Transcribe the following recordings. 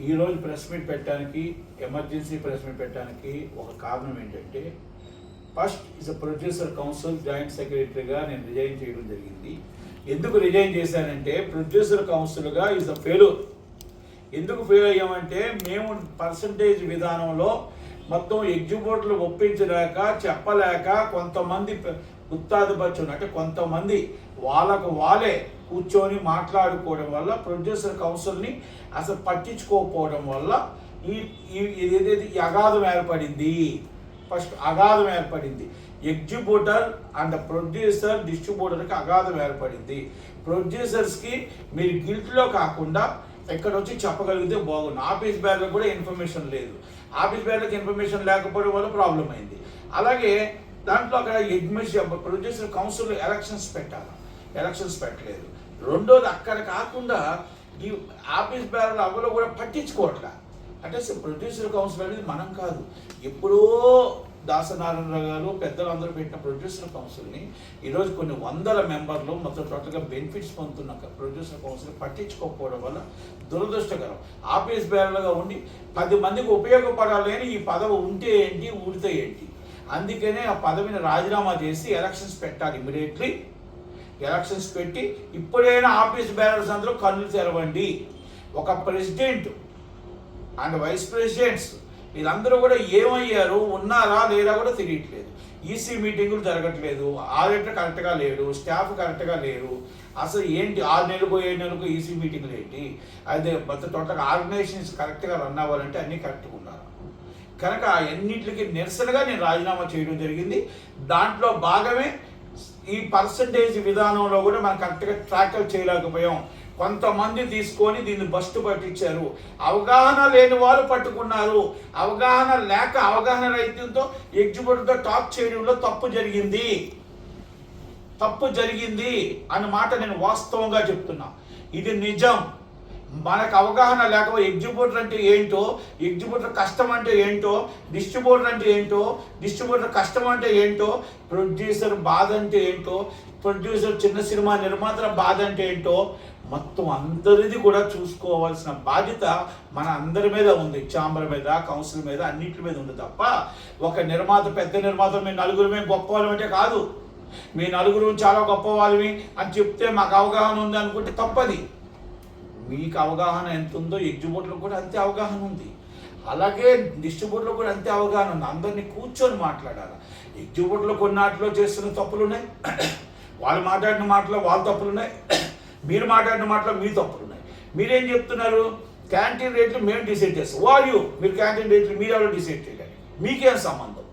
ఈరోజు press meet పెట్టడానికి, emergency press meet పెట్టడానికి ఒక కారణం ఏంటంటే, first is a producer council joint సెక్రటరీగా నేను రిజైన్ చేయడం జరిగింది. ఎందుకు రిజైన్ చేశానంటే, ప్రొడ్యూసర్ కౌన్సిల్గా ఇస్ అ ఫెయిల్యూర్. ఎందుకు ఫెయిల్ అయ్యామంటే, మేము పర్సంటేజ్ విధానంలో మొత్తం ఎగ్జిక్యూటివ్లు ఒప్పించలేక, చెప్పలేక, కొంతమంది గుత్తాధిపత్యం అంటే కొంతమంది వాళ్ళకు వాళ్ళే కూర్చొని మాట్లాడుకోవడం వల్ల, ప్రొడ్యూసర్ కౌన్సిల్ని అసలు పట్టించుకోకపోవడం వల్ల ఈ అగాధం ఏర్పడింది. ఫస్ట్ అగాధం ఏర్పడింది. ఎగ్జిక్యూటర్ అండ్ ప్రొడ్యూసర్ డిస్ట్రిబ్యూటర్కి అగాధం ఏర్పడింది. ప్రొడ్యూసర్స్కి మీరు గిల్ట్లో కాకుండా ఇక్కడ వచ్చి చెప్పగలిగితే బాగుంది. ఆఫీస్ బేర్లకు కూడా ఇన్ఫర్మేషన్ లేదు. ఆఫీస్ బేర్లకు ఇన్ఫర్మేషన్ లేకపోవడం వల్ల ప్రాబ్లం అయింది. అలాగే దాంట్లో అక్కడ ప్రొడ్యూసర్ కౌన్సిల్ ఎలక్షన్స్ పెట్టలేదు. రెండోది అక్కడ కాకుండా ఈ ఆఫీస్ బేర్ల అవ్వలో కూడా పట్టించుకోవట్లా. అంటే ప్రొడ్యూసర్ కౌన్సిల్ అనేది మనం కాదు, ఎప్పుడో దాసనారాయణరావు గారు పెద్దలందరూ పెట్టిన ప్రొడ్యూసర్ కౌన్సిల్ని ఈరోజు కొన్ని వందల మెంబర్లు మొత్తం టోటల్గా బెనిఫిట్స్ పొందుతున్న ప్రొడ్యూసర్ కౌన్సిల్ పట్టించుకోకపోవడం వల్ల దురదృష్టకరం. ఆఫీస్ బేరలుగా ఉండి 10 మందికి ఉపయోగపడాలని ఈ పదవి ఉంటే ఏంటి, ఊడితే ఏంటి. అందుకనే ఆ పదవిని రాజీనామా చేసి ఎలక్షన్స్ పెట్టాలి. ఇమీడియట్లీ ఎలక్షన్స్ పెట్టి ఇప్పుడైనా ఆఫీస్ బేరర్స్ అందరూ కళ్ళు తెరవండి. ఒక ప్రెసిడెంట్ అండ్ వైస్ ప్రెసిడెంట్స్ వీళ్ళందరూ కూడా ఏమయ్యారు, ఉన్నారా లేదా కూడా తెలియట్లేదు. ఈసీ మీటింగులు జరగట్లేదు, ఆడిటర్ కరెక్ట్గా లేడు, స్టాఫ్ కరెక్ట్గా లేరు. అసలు ఏంటి 6 నెలలకు 7 నెలలకు ఈసీ మీటింగులు ఏంటి? అదే మొత్తం టోటల్గా ఆర్గనైజేషన్స్ కరెక్ట్గా రన్ అవ్వాలంటే అన్నీ కరెక్ట్గా ఉన్నారు. కనుక అన్నింటికి నిరసనగా నేను రాజీనామా చేయడం జరిగింది. దాంట్లో భాగమే ఈ పర్సంటేజ్ విధానంలో కూడా మనం కరెక్ట్గా ట్రాకల్ చేయలేకపోయాం. కొంతమంది తీసుకొని దీన్ని బస్టు పట్టించారు. అవగాహన లేని వాళ్ళు పట్టుకున్నారు. అవగాహన రైతులతో ఎగ్జిక్యూటివ్తో టాక్ చేయడంలో తప్పు జరిగింది అన్న మాట నేను వాస్తవంగా చెప్తున్నా. ఇది నిజం. మనకు అవగాహన లేకపోతే ఎగ్జిక్యూటర్ అంటే ఏంటో, ఎగ్జిక్యూటర్ కష్టం అంటే ఏంటో, డిస్ట్రిబ్యూటర్ అంటే ఏంటో, డిస్ట్రిబ్యూటర్ కష్టం అంటే ఏంటో, ప్రొడ్యూసర్ బాధ అంటే ఏంటో, ప్రొడ్యూసర్ చిన్న సినిమా నిర్మాతల బాధ అంటే ఏంటో మొత్తం అందరిది కూడా చూసుకోవాల్సిన బాధ్యత మన అందరి మీద ఉంది. ఛాంబర్ మీద, కౌన్సిల్ మీద, అన్నింటి మీద ఉంది తప్ప ఒక నిర్మాత, పెద్ద నిర్మాత మీ నలుగురమే గొప్ప వాళ్ళమంటే కాదు. మీ నలుగురు చాలా గొప్ప వాళ్ళవి అని చెప్తే మాకు అవగాహన ఉంది అనుకుంటే తప్పది. మీకు అవగాహన ఎంత ఉందో ఎగ్జిక్యూటివ్లకు కూడా అంతే అవగాహన ఉంది. అలాగే డిస్ట్రిబ్యూటర్లకు కూడా అంతే అవగాహన ఉంది. అందరినీ కూర్చొని మాట్లాడాలి. ఎగ్జిక్యూటివ్లు కొన్నాటిలో చేస్తున్న తప్పులు ఉన్నాయి, వాళ్ళు మాట్లాడిన మాటలో వాళ్ళ తప్పులు ఉన్నాయి, మీరు మాట్లాడిన మాటలో మీ తప్పులు ఉన్నాయి. మీరేం చెప్తున్నారు? క్యాంటీన్ రేట్లు మేము డిసైడ్ చేస్తాం. మీరు క్యాంటీన్ రేట్లు మీరు ఎవరు డిసైడ్ చేయాలి? మీకేం సంబంధం?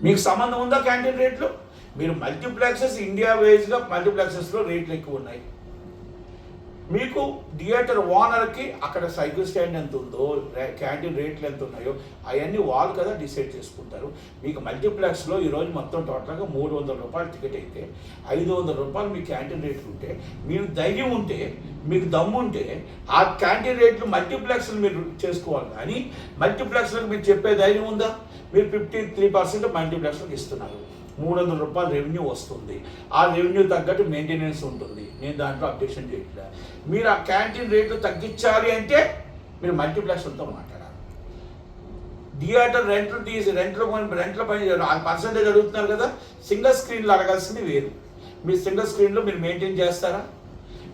మీకు సంబంధం ఉందా క్యాంటీన్ రేట్లు? మీరు మల్టీప్లెక్సెస్ ఇండియా వైజ్గా మల్టీప్లెక్సెస్లో రేట్లు ఎక్కువ ఉన్నాయి. మీకు థియేటర్ ఓనర్కి అక్కడ సైకిల్ స్టాండ్ ఎంత ఉందో, క్యాంటీన్ రేట్లు ఎంత ఉన్నాయో అవన్నీ వాళ్ళు కదా డిసైడ్ చేసుకుంటారు. మీకు మల్టీప్లెక్స్లో ఈరోజు మొత్తం టోటల్గా 300 రూపాయలు టికెట్ అయితే 500 రూపాయలు మీ క్యాంటీన్ రేట్లు ఉంటే, మీరు ధైర్యం ఉంటే, మీకు దమ్ము ఉంటే ఆ క్యాంటీన్ రేట్లు మల్టీప్లెక్స్లు మీరు చేసుకోవాలి. కానీ మల్టీప్లెక్స్లకు మీరు చెప్పే ధైర్యం ఉందా? మీరు 53% మల్టీప్లెక్స్లకు ఇస్తున్నారు. 300 రూపాయలు రెవెన్యూ వస్తుంది. ఆ రెవెన్యూ తగ్గట్టు మెయింటెనెన్స్ ఉంటుంది. నేను దాంట్లో అబ్జెక్షన్ చేయట్లేదు. మీరు ఆ క్యాంటీన్ రేట్లు తగ్గించాలి అంటే మీరు మల్టీప్లెక్స్లతో మాట్లాడాలి. థియేటర్ రెంట్ల పని పర్సంటేజ్ అడుగుతున్నారు కదా, సింగిల్ స్క్రీన్లు అడగాల్సింది వేరు. మీరు సింగిల్ స్క్రీన్లో మీరు మెయింటైన్ చేస్తారా?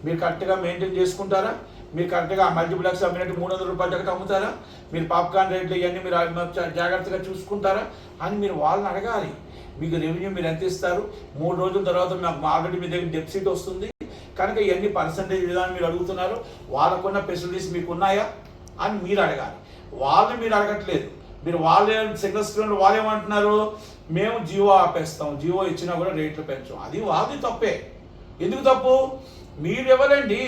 మీరు కరెక్ట్గా మెయింటైన్ చేసుకుంటారా? మీరు కరెక్ట్గా మల్టీప్లెక్స్ అమ్మినట్టు 300 రూపాయల టికెట్ అమ్ముతారా? మీరు పాప్కార్న్ రేట్లు ఇవన్నీ మీరు జాగ్రత్తగా చూసుకుంటారా అని మీరు వాళ్ళని అడగాలి. మీకు రెవెన్యూ మీరు ఎంత ఇస్తారు? 3 రోజుల తర్వాత మాకు ఆల్రెడీ మీ దగ్గర డెఫిసిట్ వస్తుంది కనుక ఇవన్నీ పర్సంటేజ్ విధానం మీరు అడుగుతున్నారు. వాళ్ళకున్న ఫెసిలిటీస్ మీకు ఉన్నాయా అని మీరు అడగాలి. వాళ్ళని మీరు అడగట్లేదు. మీరు వాళ్ళే సింగిల్ స్క్రీన్లో వాళ్ళేమంటున్నారు, మేము జియో ఆపేస్తాం, జియో ఇచ్చినా కూడా రేట్లు పెంచాం. అది వాళ్ళది తప్పే. ఎందుకు తప్పు? మీరు ఎవరండి?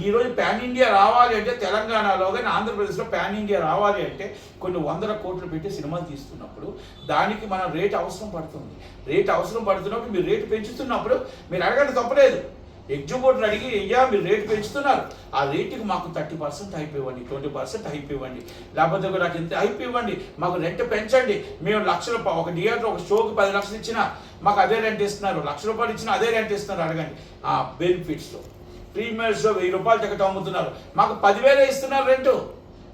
ఈరోజు పాన్ ఇండియా రావాలి అంటే తెలంగాణలో కానీ ఆంధ్రప్రదేశ్లో పాన్ ఇండియా రావాలి అంటే కొన్ని 100 కోట్లు పెట్టి సినిమాలు తీస్తున్నప్పుడు దానికి మన రేట్ అవసరం పడుతుంది. రేట్ అవసరం పడుతున్నప్పుడు మీరు రేటు పెంచుతున్నప్పుడు మీరు అడగండి, తప్పలేదు. ఎగ్జిక్యూటివ్ అడిగి అయ్యా మీరు రేటు పెంచుతున్నారు, ఆ రేటుకి మాకు 30% అయిపోయివ్వండి, 20% అయిపోయివ్వండి, లేకపోతే నాకు ఇంత అయిపోయివ్వండి, మాకు రెంట్ పెంచండి. మేము ₹1,00,000 ఒక థియేటర్ ఒక షోకి 10 లక్షలు ఇచ్చినా మాకు అదే రెంట్ ఇస్తున్నారు, ₹1,00,000 ఇచ్చినా అదే రెంట్ ఇస్తున్నారు. అడగండి. బెనిఫిట్స్లో ప్రీమియర్స్లో 1000 రూపాయలు టికెట్ అమ్ముతున్నారు, మాకు 10,000 ఇస్తున్నారు రెంటు.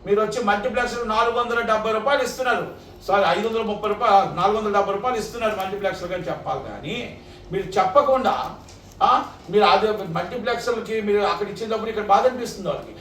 మీరు వచ్చి మల్టీప్లెక్స్లో 470 రూపాయలు ఇస్తున్నారు, సారీ 530 రూపాయలు, 470 రూపాయలు ఇస్తున్నారు మల్టీప్లెక్స్లో కానీ చెప్పాలి. కానీ మీరు చెప్పకుండా మీరు అది మల్టీప్లెక్స్లకి మీరు అక్కడ ఇచ్చేటప్పుడు ఇక్కడ బాధ అనిపిస్తుంది వాళ్ళకి.